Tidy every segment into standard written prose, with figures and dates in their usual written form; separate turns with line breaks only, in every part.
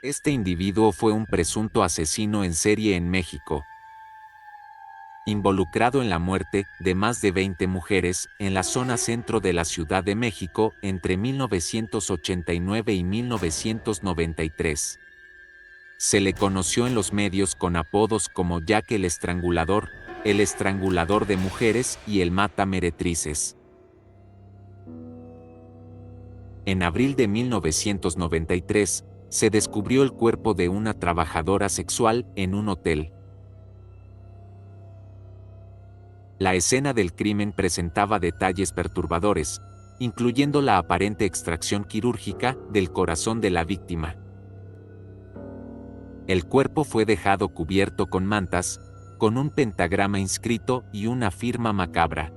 Este individuo fue un presunto asesino en serie en México, involucrado en la muerte de más de 20 mujeres en la zona centro de la Ciudad de México entre 1989 y 1993. Se le conoció en los medios con apodos como Jack el Estrangulador de Mujeres y el Mata Meretrices. En abril de 1993, se descubrió el cuerpo de una trabajadora sexual en un hotel. La escena del crimen presentaba detalles perturbadores, incluyendo la aparente extracción quirúrgica del corazón de la víctima. El cuerpo fue dejado cubierto con mantas, con un pentagrama inscrito y una firma macabra.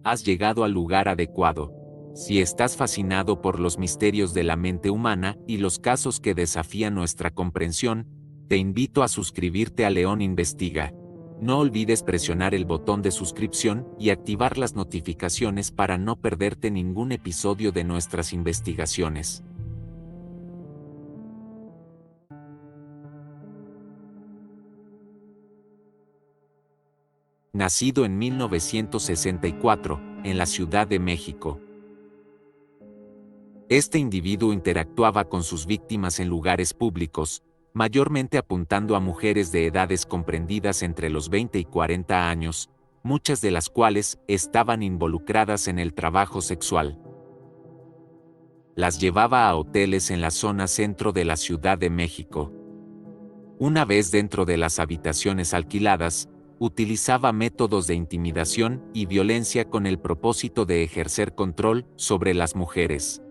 Has llegado al lugar adecuado. Si estás fascinado por los misterios de la mente humana y los casos que desafían nuestra comprensión, te invito a suscribirte a León Investiga. No olvides presionar el botón de suscripción y activar las notificaciones para no perderte ningún episodio de nuestras investigaciones. Nacido en 1964, en la Ciudad de México. Este individuo interactuaba con sus víctimas en lugares públicos, mayormente apuntando a mujeres de edades comprendidas entre los 20 y 40 años, muchas de las cuales estaban involucradas en el trabajo sexual. Las llevaba a hoteles en la zona centro de la Ciudad de México. Una vez dentro de las habitaciones alquiladas, utilizaba métodos de intimidación y violencia con el propósito de ejercer control sobre las mujeres.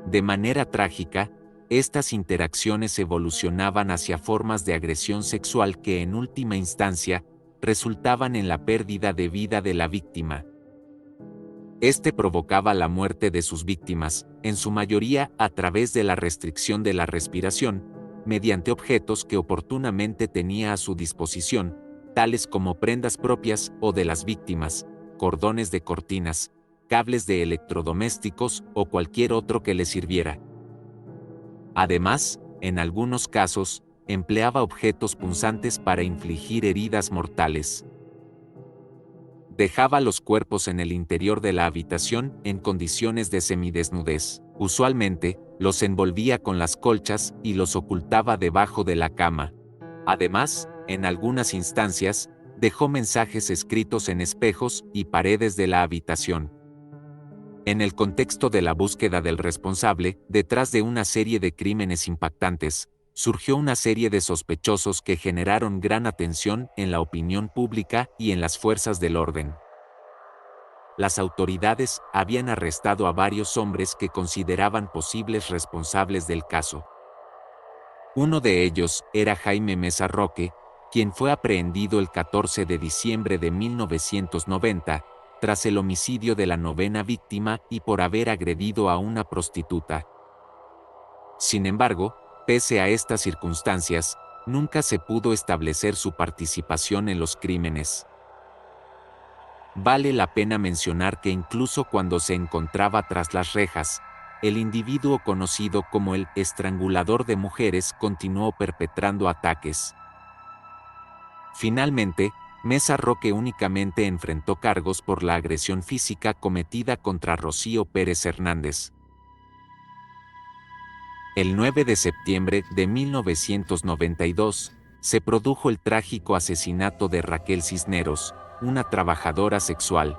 De manera trágica, estas interacciones evolucionaban hacia formas de agresión sexual que en última instancia, resultaban en la pérdida de vida de la víctima. Este provocaba la muerte de sus víctimas, en su mayoría a través de la restricción de la respiración, mediante objetos que oportunamente tenía a su disposición, tales como prendas propias o de las víctimas, cordones de cortinas, cables de electrodomésticos o cualquier otro que le sirviera. Además, en algunos casos, empleaba objetos punzantes para infligir heridas mortales. Dejaba los cuerpos en el interior de la habitación en condiciones de semidesnudez. Usualmente, los envolvía con las colchas y los ocultaba debajo de la cama. Además, en algunas instancias, dejó mensajes escritos en espejos y paredes de la habitación. En el contexto de la búsqueda del responsable, detrás de una serie de crímenes impactantes, surgió una serie de sospechosos que generaron gran atención en la opinión pública y en las fuerzas del orden. Las autoridades habían arrestado a varios hombres que consideraban posibles responsables del caso. Uno de ellos era Jaime Mesa Roque, quien fue aprehendido el 14 de diciembre de 1990, tras el homicidio de la novena víctima y por haber agredido a una prostituta. Sin embargo, pese a estas circunstancias, nunca se pudo establecer su participación en los crímenes. Vale la pena mencionar que incluso cuando se encontraba tras las rejas, el individuo conocido como el Estrangulador de Mujeres continuó perpetrando ataques. Finalmente, Mesa Roque únicamente enfrentó cargos por la agresión física cometida contra Rocío Pérez Hernández. El 9 de septiembre de 1992, se produjo el trágico asesinato de Raquel Cisneros, una trabajadora sexual.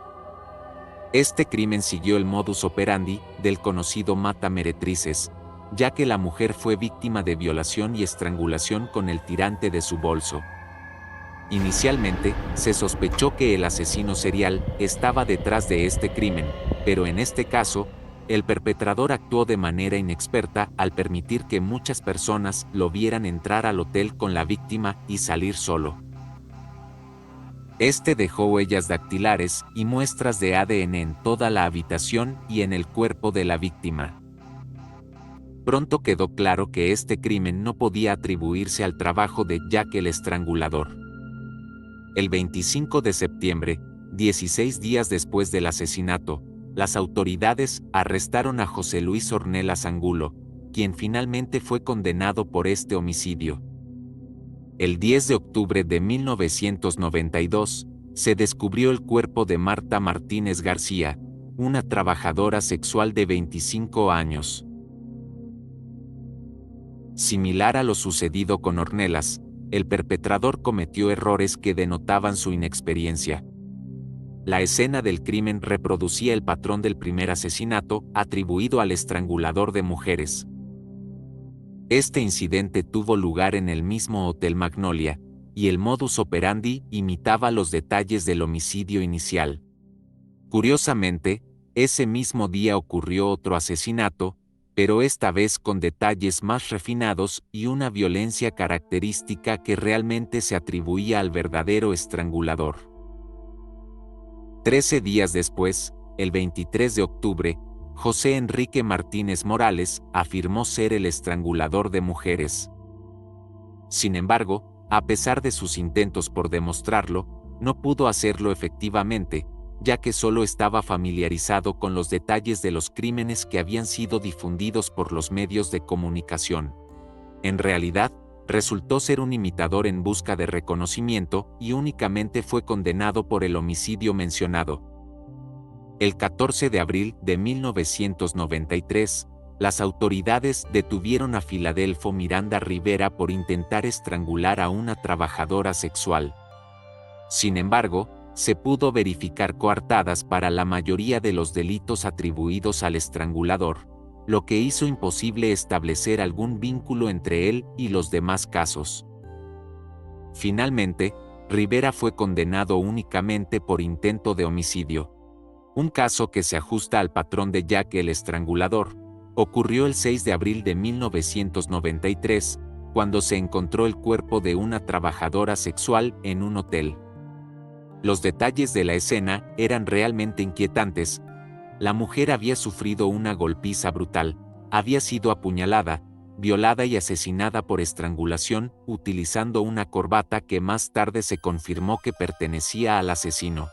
Este crimen siguió el modus operandi del conocido Mata Meretrices, ya que la mujer fue víctima de violación y estrangulación con el tirante de su bolso. Inicialmente, se sospechó que el asesino serial estaba detrás de este crimen, pero en este caso, el perpetrador actuó de manera inexperta al permitir que muchas personas lo vieran entrar al hotel con la víctima y salir solo. Este dejó huellas dactilares y muestras de ADN en toda la habitación y en el cuerpo de la víctima. Pronto quedó claro que este crimen no podía atribuirse al trabajo de Jack el Estrangulador. El 25 de septiembre, 16 días después del asesinato, las autoridades arrestaron a José Luis Ornelas Angulo, quien finalmente fue condenado por este homicidio. El 10 de octubre de 1992, se descubrió el cuerpo de Marta Martínez García, una trabajadora sexual de 25 años. Similar a lo sucedido con Ornelas, el perpetrador cometió errores que denotaban su inexperiencia. La escena del crimen reproducía el patrón del primer asesinato atribuido al estrangulador de mujeres. Este incidente tuvo lugar en el mismo Hotel Magnolia, y el modus operandi imitaba los detalles del homicidio inicial. Curiosamente, ese mismo día ocurrió otro asesinato, pero esta vez con detalles más refinados y una violencia característica que realmente se atribuía al verdadero estrangulador. 13 días después, el 23 de octubre, José Enrique Martínez Morales afirmó ser el estrangulador de mujeres. Sin embargo, a pesar de sus intentos por demostrarlo, no pudo hacerlo efectivamente, ya que solo estaba familiarizado con los detalles de los crímenes que habían sido difundidos por los medios de comunicación. En realidad, resultó ser un imitador en busca de reconocimiento y únicamente fue condenado por el homicidio mencionado. El 14 de abril de 1993, las autoridades detuvieron a Filadelfo Miranda Rivera por intentar estrangular a una trabajadora sexual. Sin embargo, se pudo verificar coartadas para la mayoría de los delitos atribuidos al estrangulador, lo que hizo imposible establecer algún vínculo entre él y los demás casos. Finalmente, Rivera fue condenado únicamente por intento de homicidio. Un caso que se ajusta al patrón de Jack el Estrangulador, ocurrió el 6 de abril de 1993, cuando se encontró el cuerpo de una trabajadora sexual en un hotel. Los detalles de la escena eran realmente inquietantes. La mujer había sufrido una golpiza brutal, había sido apuñalada, violada y asesinada por estrangulación, utilizando una corbata que más tarde se confirmó que pertenecía al asesino.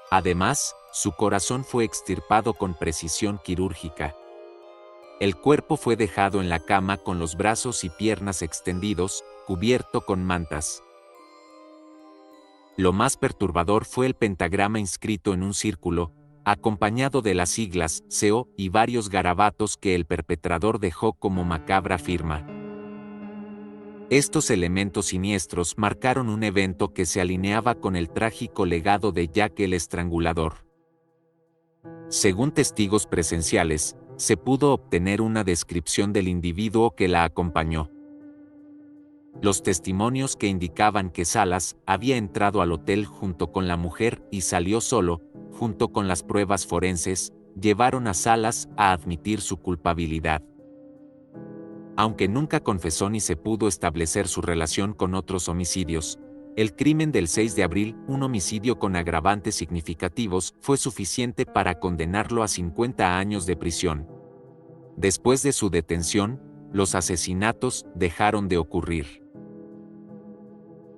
Además, su corazón fue extirpado con precisión quirúrgica. El cuerpo fue dejado en la cama con los brazos y piernas extendidos, cubierto con mantas. Lo más perturbador fue el pentagrama inscrito en un círculo, acompañado de las siglas CO y varios garabatos que el perpetrador dejó como macabra firma. Estos elementos siniestros marcaron un evento que se alineaba con el trágico legado de Jack el Estrangulador. Según testigos presenciales, se pudo obtener una descripción del individuo que la acompañó. Los testimonios que indicaban que Salas había entrado al hotel junto con la mujer y salió solo, junto con las pruebas forenses, llevaron a Salas a admitir su culpabilidad. Aunque nunca confesó ni se pudo establecer su relación con otros homicidios, el crimen del 6 de abril, un homicidio con agravantes significativos, fue suficiente para condenarlo a 50 años de prisión. Después de su detención, los asesinatos dejaron de ocurrir.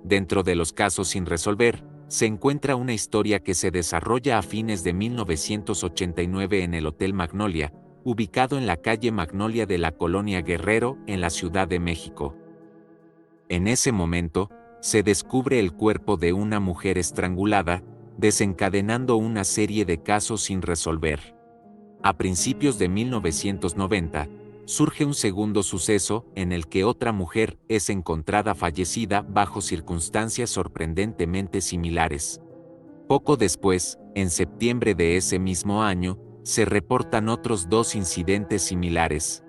Dentro de los casos sin resolver, se encuentra una historia que se desarrolla a fines de 1989 en el Hotel Magnolia, ubicado en la calle Magnolia de la Colonia Guerrero, en la Ciudad de México. En ese momento, se descubre el cuerpo de una mujer estrangulada, desencadenando una serie de casos sin resolver. A principios de 1990, surge un segundo suceso en el que otra mujer es encontrada fallecida bajo circunstancias sorprendentemente similares. Poco después, en septiembre de ese mismo año, se reportan otros dos incidentes similares.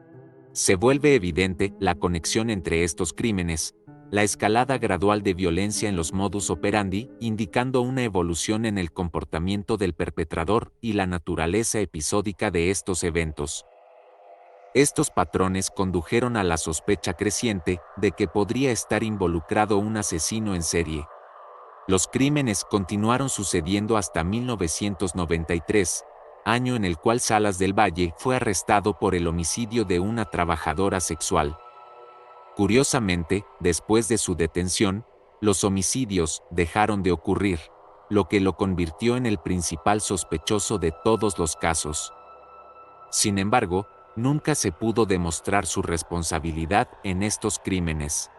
Se vuelve evidente la conexión entre estos crímenes, la escalada gradual de violencia en los modus operandi, indicando una evolución en el comportamiento del perpetrador y la naturaleza episódica de estos eventos. Estos patrones condujeron a la sospecha creciente de que podría estar involucrado un asesino en serie. Los crímenes continuaron sucediendo hasta 1993, año en el cual Salas del Valle fue arrestado por el homicidio de una trabajadora sexual. Curiosamente, después de su detención, los homicidios dejaron de ocurrir, lo que lo convirtió en el principal sospechoso de todos los casos. Sin embargo, nunca se pudo demostrar su responsabilidad en estos crímenes.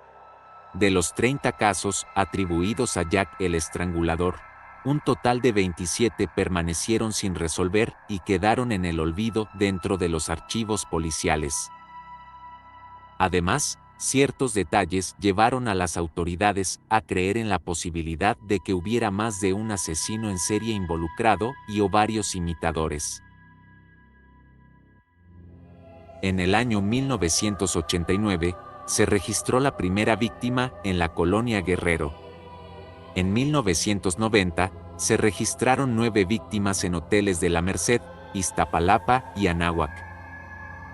De los 30 casos atribuidos a Jack el Estrangulador, un total de 27 permanecieron sin resolver y quedaron en el olvido dentro de los archivos policiales. Además, ciertos detalles llevaron a las autoridades a creer en la posibilidad de que hubiera más de un asesino en serie involucrado y o varios imitadores. En el año 1989, se registró la primera víctima en la colonia Guerrero. En 1990, se registraron 9 víctimas en hoteles de La Merced, Iztapalapa y Anáhuac.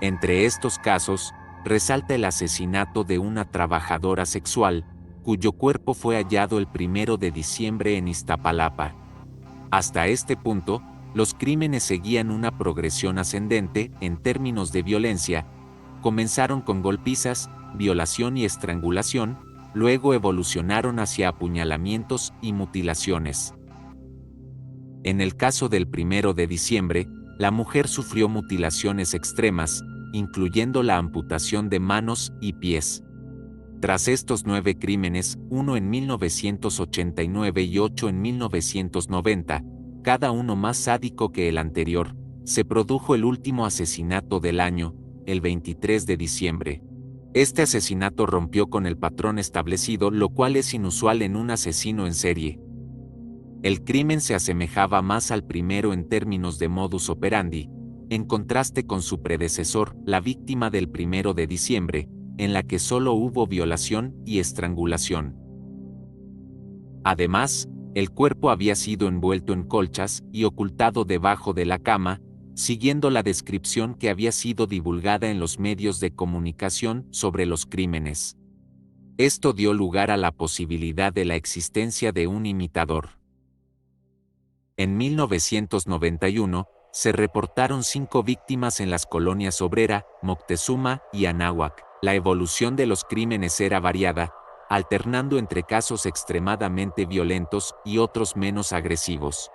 Entre estos casos, resalta el asesinato de una trabajadora sexual, cuyo cuerpo fue hallado el 1 de diciembre en Iztapalapa. Hasta este punto, los crímenes seguían una progresión ascendente en términos de violencia. Comenzaron con golpizas, violación y estrangulación, luego evolucionaron hacia apuñalamientos y mutilaciones. En el caso del 1 de diciembre, la mujer sufrió mutilaciones extremas, incluyendo la amputación de manos y pies. Tras estos 9 crímenes, uno en 1989 y 8 en 1990, cada uno más sádico que el anterior, se produjo el último asesinato del año, el 23 de diciembre. Este asesinato rompió con el patrón establecido, lo cual es inusual en un asesino en serie. El crimen se asemejaba más al primero en términos de modus operandi, en contraste con su predecesor, la víctima del 1 de diciembre, en la que solo hubo violación y estrangulación. Además, el cuerpo había sido envuelto en colchas y ocultado debajo de la cama, siguiendo la descripción que había sido divulgada en los medios de comunicación sobre los crímenes. Esto dio lugar a la posibilidad de la existencia de un imitador. En 1991, se reportaron 5 víctimas en las colonias Obrera, Moctezuma y Anáhuac. La evolución de los crímenes era variada, alternando entre casos extremadamente violentos y otros menos agresivos.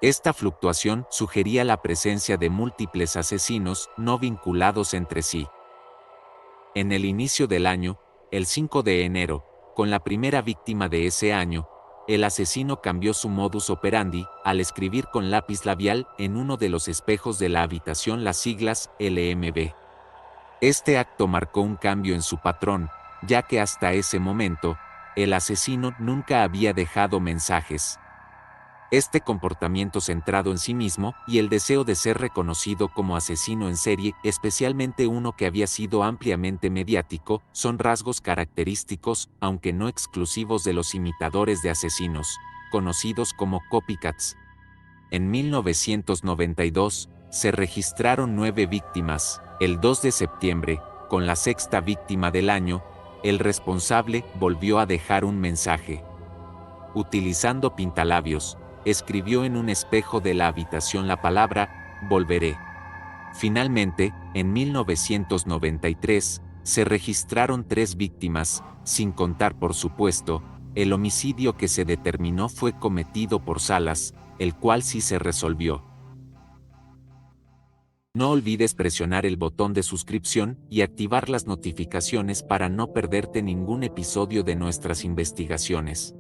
Esta fluctuación sugería la presencia de múltiples asesinos no vinculados entre sí. En el inicio del año, el 5 de enero, con la primera víctima de ese año, el asesino cambió su modus operandi al escribir con lápiz labial en uno de los espejos de la habitación las siglas LMB. Este acto marcó un cambio en su patrón, ya que hasta ese momento, el asesino nunca había dejado mensajes. Este comportamiento centrado en sí mismo y el deseo de ser reconocido como asesino en serie, especialmente uno que había sido ampliamente mediático, son rasgos característicos, aunque no exclusivos de los imitadores de asesinos, conocidos como copycats. En 1992, se registraron 9 víctimas. El 2 de septiembre, con la 6ª víctima del año, el responsable volvió a dejar un mensaje. Utilizando pintalabios, escribió en un espejo de la habitación la palabra, volveré. Finalmente, en 1993, se registraron 3 víctimas, sin contar por supuesto, el homicidio que se determinó fue cometido por Salas, el cual sí se resolvió. No olvides presionar el botón de suscripción y activar las notificaciones para no perderte ningún episodio de nuestras investigaciones.